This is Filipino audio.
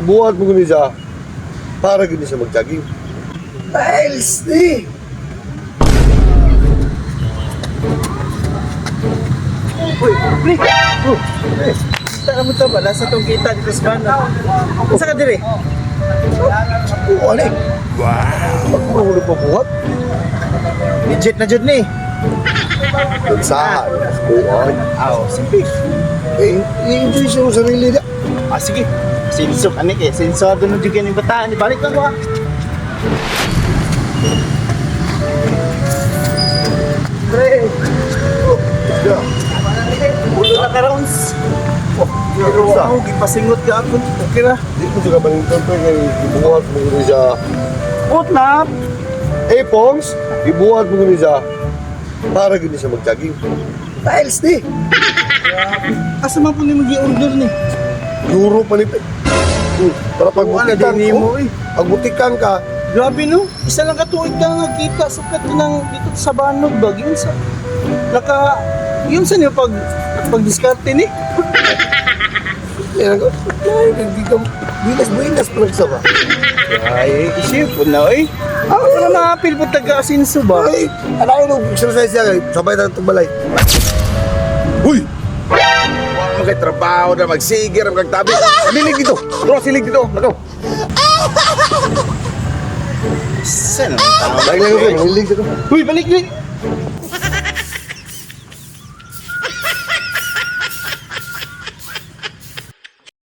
Buhat mo gani siya para gani siya mag-jogging. Tiles ni! Uy, pre! Saan mo ito ba? Nasa itong kita dito sa banda. Saan ka dire? Oo, ano eh? Wow! Magpahulog pa buhat? Legit na jud ni. Dansahan, kuhan. Aw, simple. I-enjoy siya mo sarili niya. Sige. Sinsok, ani kay sensado na jud ni bataan. Balik lang ko ha. Pre! Ulo na ka rounds. Pero sa, Ako, gipasingot ka ako. Okay na. di ko siya kabalingtan pa yung ibuhat mo gani siya. Utnap! Eh, Pongs, ibuhat mo gani siya para gani siya mag-jogging. Tiles ni! Asa man po ni mag-i-order ni? Euro pa ni para pagbutikan din mo ko. eh. Pagbutikan ka, Grabe no, isa lang katuig ka nga kita sukat ng dito sa Banog bag yun sa yun sa niyo pag-diskarte ni. yan ako. Binas-binas pa lang sa ba? Ay, isip na oy. Ako na nakapil po taga-asinso ba? Ay, alayin mo, exercise siya. Sabay na itong balay. Uy! Huwag mo kayo trabaho na magsigir, magtabi. Silig dito! Bro, silig dito! Nakaw! Saan? Balik lang ito, silig dito. Uy, balik balik.